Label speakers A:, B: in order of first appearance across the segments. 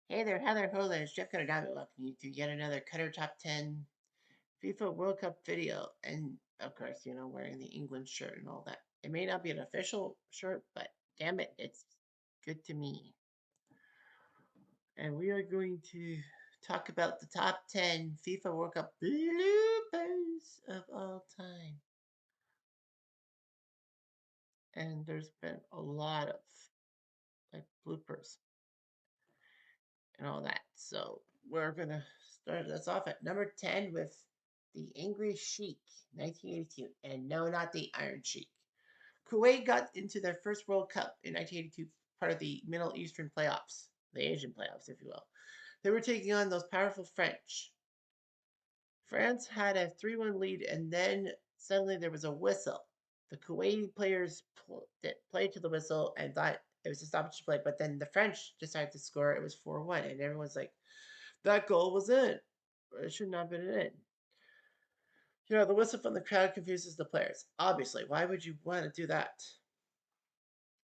A: Hey there, Heather Hola, it's Jeff Cutter welcoming you to yet another Cutter Top 10 FIFA World Cup video. And of course, wearing the England shirt and all that. It may not be an official shirt, but damn it, it's good to me. And we are going to talk about the top 10 FIFA World Cup bloopers of all time. And there's been a lot of bloopers and all that. So we're gonna start us off at number 10 with the Angry Sheik, 1982, and no, not the Iron Sheik. Kuwait got into their first World Cup in 1982, part of the Middle Eastern playoffs, the Asian playoffs, if you will. They were taking on those powerful French. France had a 3-1 lead, and then suddenly there was a whistle. The Kuwaiti players played to the whistle and thought it was a stoppage play, but then the French decided to score. It was 4-1, and everyone's like, that goal was in. It should not have been in. The whistle from the crowd confuses the players. Obviously, why would you want to do that?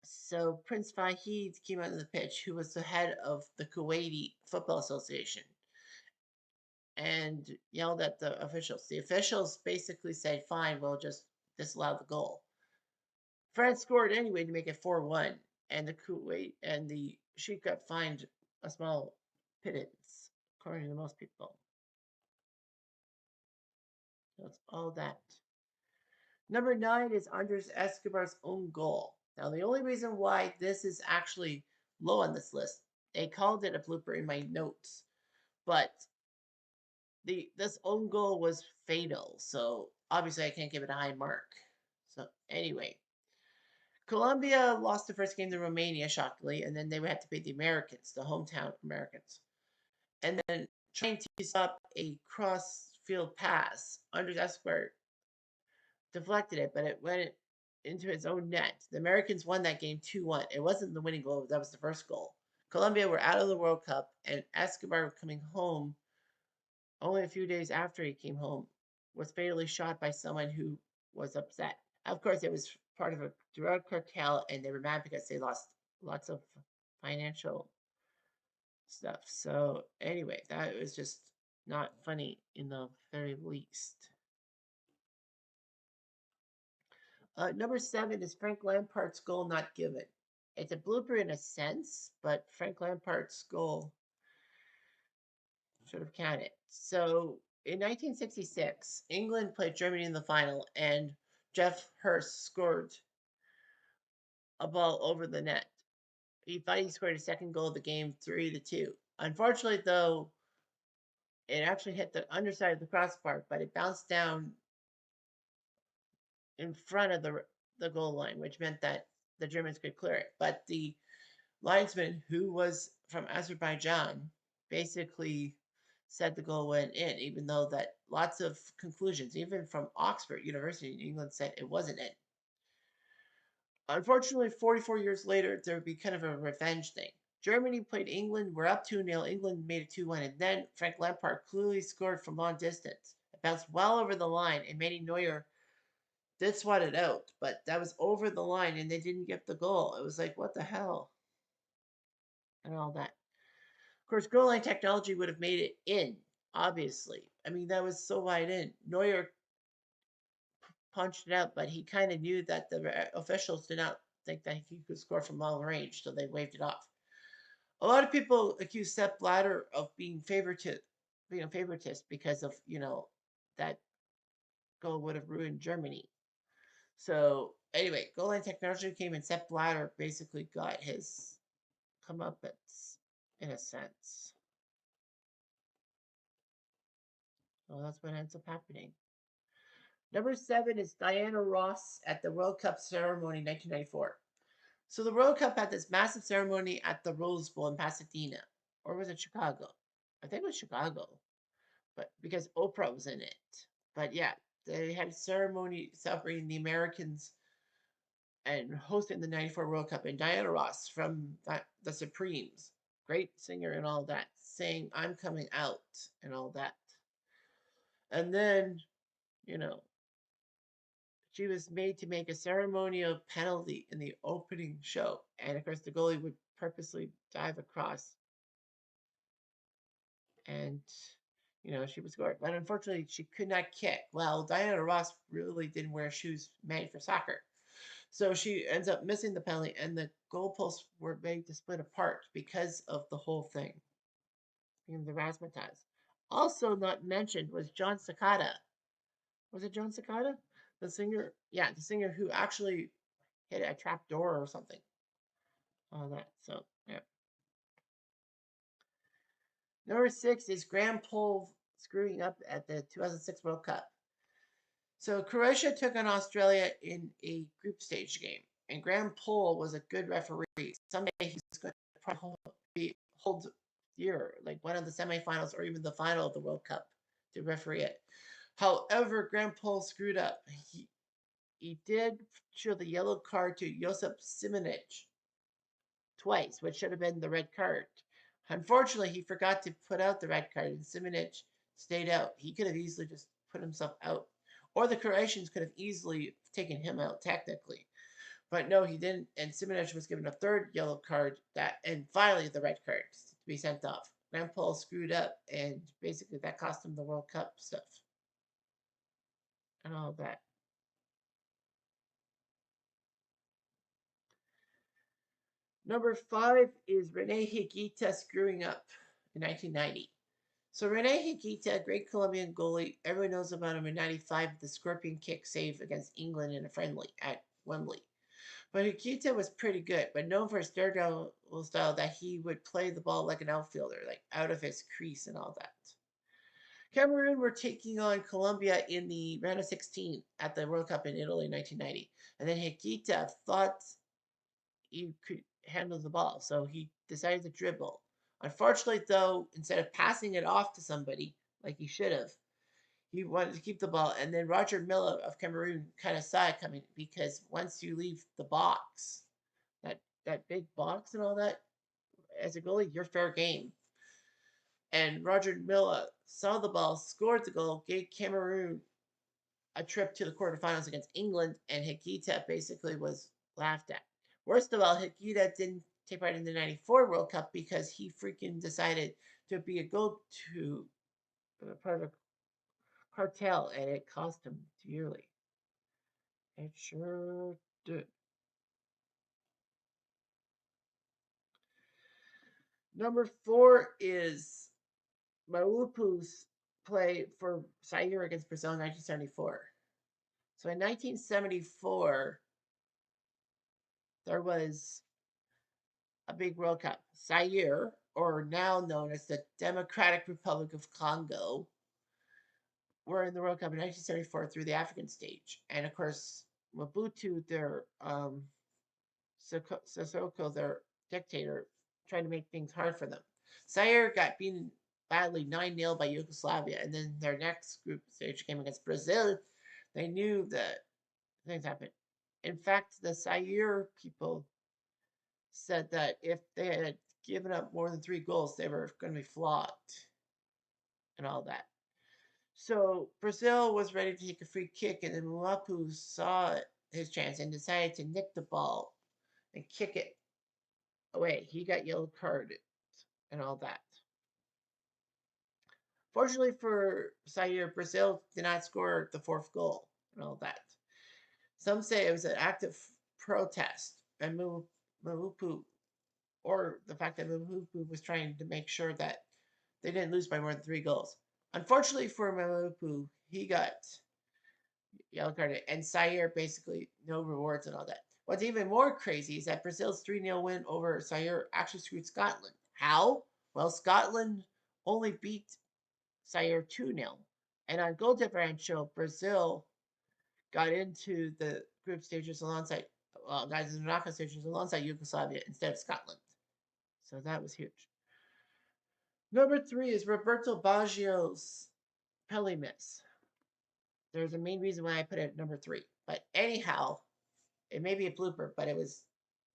A: So Prince Fahid came onto the pitch, who was the head of the Kuwaiti Football Association, and yelled at the officials. The officials basically said, fine, we'll just disallow the goal. France scored anyway to make it 4-1, and the Kuwait and the Sheik got fined a small pittance, according to most people. That's all that. Number 9 is Andres Escobar's own goal. Now, the only reason why this is actually low on this list, they called it a blooper in my notes, but this own goal was fatal, so obviously I can't give it a high mark. So anyway, Colombia lost the first game to Romania, shockingly, and then they would have to beat the Americans, the hometown Americans. And then trying to stop a cross-field pass, Andres Escobar deflected it, but it went into his own net. The Americans won that game 2-1. It wasn't the winning goal, that was the first goal. Colombia were out of the World Cup, and Escobar coming home only a few days after he came home was fatally shot by someone who was upset. Of course, it was part of a drug cartel, and they were mad because they lost lots of financial stuff. So anyway, that was just not funny in the very least. Number 7 is Frank Lampard's goal not given. It's a blooper in a sense, but Frank Lampard's goal should have counted. So in 1966, England played Germany in the final, and Jeff Hurst scored a ball over the net. He thought he scored his second goal of the game, 3-2. Unfortunately, though, it actually hit the underside of the crossbar, but it bounced down in front of the goal line, which meant that the Germans could clear it. But the linesman, who was from Azerbaijan, basically said the goal went in, even though that lots of conclusions, even from Oxford University in England, said it wasn't in. Unfortunately, 44 years later, there would be kind of a revenge thing. Germany played England, we're up 2-0, England made it 2-1, and then Frank Lampard clearly scored from long distance. It bounced well over the line, and Manny Neuer did swat it out, but that was over the line, and they didn't get the goal. It was like, what the hell? And all that. Of course, goal line technology would have made it in, obviously. I mean, that was so wide in. Neuer punched it out, but he kind of knew that the officials did not think that he could score from long range, so they waved it off. A lot of people accuse Sepp Blatter of being favoritist because of that goal would have ruined Germany. So anyway, goal line technology came and Sepp Blatter basically got his comeuppance in a sense. So that's what ends up happening. Number 7 is Diana Ross at the World Cup ceremony 1994. So the World Cup had this massive ceremony at the Rose Bowl in Pasadena. Or was it Chicago? I think it was Chicago. But because Oprah was in it. But yeah, they had a ceremony celebrating the Americans and hosting the 94 World Cup. And Diana Ross from the Supremes, great singer and all that, saying, I'm coming out and all that. And then, you know, she was made to make a ceremonial penalty in the opening show. And of course, the goalie would purposely dive across and she was scored. But unfortunately, she could not kick. Well, Diana Ross really didn't wear shoes made for soccer. So she ends up missing the penalty, and the goalposts were made to split apart because of the whole thing in the razzmatazz. Also not mentioned was John Cicada. Was it John Cicada? The singer, yeah, the singer who actually hit a trap door or something. All that. So, yeah. Number 6 is Graham Poll screwing up at the 2006 World Cup. So Croatia took on Australia in a group stage game, and Graham Poll was a good referee. Someday he's going to probably hold year, like one of the semifinals or even the final of the World Cup to referee it. However, Graham Poll screwed up. He did show the yellow card to Josip Simonic twice, which should have been the red card. Unfortunately, he forgot to put out the red card, and Simonic stayed out. He could have easily just put himself out, or the Croatians could have easily taken him out technically. But no, he didn't, and Simonic was given a third yellow card and finally the red card to be sent off. Graham Poll screwed up, and basically that cost him the World Cup stuff and all that. Number 5 is Rene Higuita screwing up in 1990. So Rene Higuita, great Colombian goalie, everyone knows about him in '95 with the scorpion kick save against England in a friendly at Wembley. But Higuita was pretty good, but known for his daredevil style that he would play the ball like an outfielder, like out of his crease and all that. Cameroon were taking on Colombia in the round of 16 at the World Cup in Italy in 1990. And then Higuita thought he could handle the ball, so he decided to dribble. Unfortunately, though, instead of passing it off to somebody like he should have, he wanted to keep the ball. And then Roger Milla of Cameroon kind of saw it coming because once you leave the box, that big box and all that, as a goalie, you're fair game. And Roger Milla saw the ball, scored the goal, gave Cameroon a trip to the quarterfinals against England, and Higuita basically was laughed at. Worst of all, Higuita didn't take part in the '94 World Cup because he freaking decided to be a go to part of a cartel, and it cost him dearly. It sure did. Number 4 is Maupu's play for Zaire against Brazil in 1974. So in 1974, there was a big World Cup. Zaire, or now known as the Democratic Republic of Congo, were in the World Cup in 1974 through the African stage. And of course, Mobutu, their Sissoko, their dictator, trying to make things hard for them. Zaire got beaten badly 9-0 by Yugoslavia, and then their next group stage game against Brazil, they knew that things happened. In fact, the Zaire people said that if they had given up more than 3 goals, they were going to be flogged and all that. So Brazil was ready to take a free kick, and then Muapu saw his chance and decided to nick the ball and kick it away. He got yellow carded and all that. Fortunately for Zaire, Brazil did not score the 4th goal and all that. Some say it was an act of protest, and Muapu, or the fact that Muapu was trying to make sure that they didn't lose by more than 3 goals. Unfortunately for Muapu, he got yellow carded, and Zaire basically no rewards and all that. What's even more crazy is that Brazil's 3-0 win over Zaire actually screwed Scotland. How? Well, Scotland only beat Zaire 2-0. And on goal differential, Brazil got into the group stages alongside, got into the knockout stages alongside Yugoslavia instead of Scotland. So that was huge. Number 3 is Roberto Baggio's penalty miss. There's a main reason why I put it at number 3. But anyhow, it may be a blooper, but it was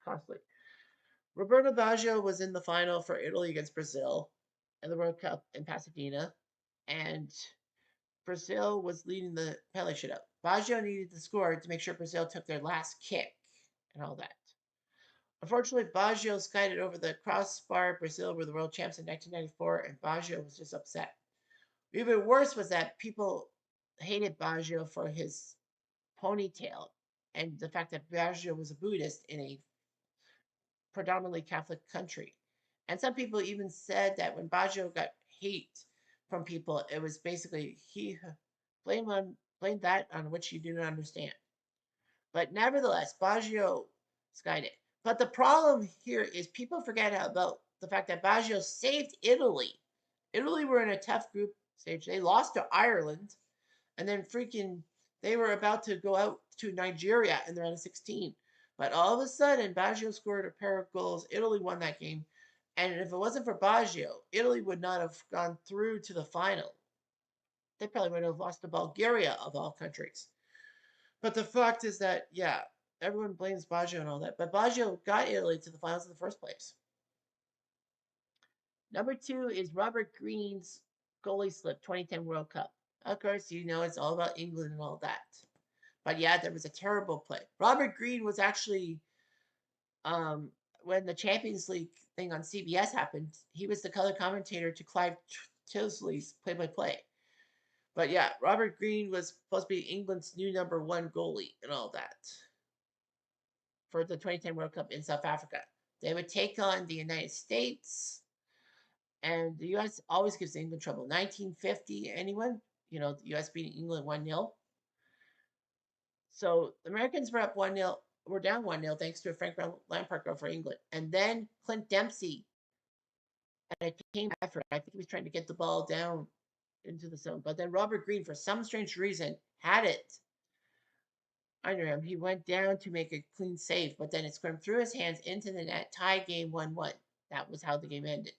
A: costly. Roberto Baggio was in the final for Italy against Brazil in the World Cup in Pasadena, and Brazil was leading the penalty shootout. Baggio needed to score to make sure Brazil took their last kick and all that. Unfortunately, Baggio skied over the crossbar. Brazil were the world champs in 1994, and Baggio was just upset. Even worse was that people hated Baggio for his ponytail and the fact that Baggio was a Buddhist in a predominantly Catholic country. And some people even said that when Baggio got hate from people, it was basically he blame that on which you do not understand. But nevertheless, Baggio skied it. But the problem here is people forget about the fact that Baggio saved Italy. Italy were in a tough group stage. They lost to Ireland, and then freaking they were about to go out to Nigeria in the round of 16. But all of a sudden, Baggio scored a pair of goals. Italy won that game. And if it wasn't for Baggio, Italy would not have gone through to the final. They probably would have lost to Bulgaria, of all countries. But the fact is that, yeah, everyone blames Baggio and all that. But Baggio got Italy to the finals in the first place. Number two is Robert Green's goalie slip 2010 World Cup. Of course, you know it's all about England and all that. But yeah, there was a terrible play. Robert Green was actually, um, when the Champions League thing on CBS happened, he was the color commentator to Clive Tilsley's play-by-play. But yeah, Robert Green was supposed to be England's new number one goalie and all that for the 2010 World Cup in South Africa. They would take on the United States, and the U.S. always gives England trouble. 1950, anyone? You know, the U.S. beating England 1-0. So the Americans were up 1-0, were down 1-0 thanks to a Frank Lampard goal for England. And then Clint Dempsey had a team effort. I think he was trying to get the ball down into the zone. But then Robert Green, for some strange reason, had it under him. He went down to make a clean save, but then it scrimmed through his hands into the net, tie game 1-1. That was how the game ended.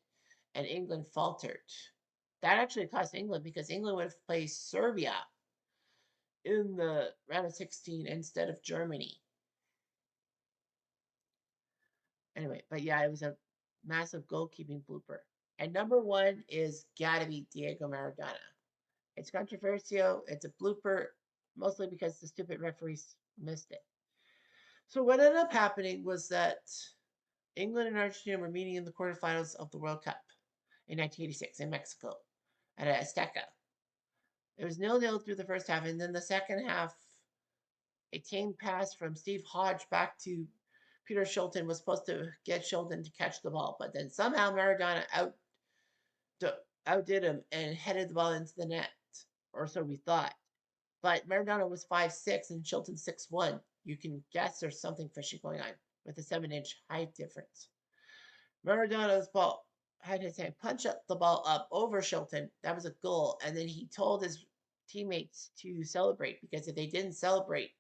A: And England faltered. That actually cost England because England would have played Serbia in the round of 16 instead of Germany. Anyway, but yeah, it was a massive goalkeeping blooper. And number one is gotta be Diego Maradona. It's controversial. It's a blooper, mostly because the stupid referees missed it. So what ended up happening was that England and Argentina were meeting in the quarterfinals of the World Cup in 1986 in Mexico at Azteca. It was 0-0 through the first half, and then the second half, a team pass from Steve Hodge back to Peter Shilton was supposed to get Shilton to catch the ball, but then somehow Maradona outdid him and headed the ball into the net, or so we thought. But Maradona was 5'6" and Shilton 6'1". You can guess there's something fishy going on with a 7-inch height difference. Maradona's ball had his hand punch up the ball up over Shilton. That was a goal. And then he told his teammates to celebrate because if they didn't celebrate,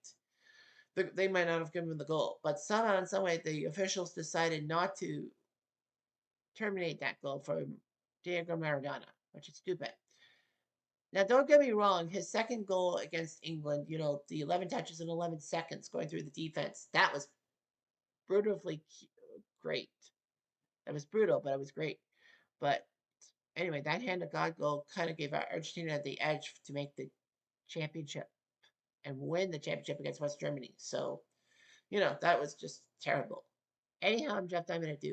A: they might not have given him the goal. But somehow, in some way, the officials decided not to terminate that goal for Diego Maradona, which is stupid. Now, don't get me wrong, his second goal against England, you know, the 11 touches in 11 seconds going through the defense, that was brutally great. That was brutal, but it was great. But anyway, that hand of God goal kind of gave Argentina the edge to make the championship and win the championship against West Germany. So, you know, that was just terrible. Anyhow, I'm Jeff Diamond at Duke.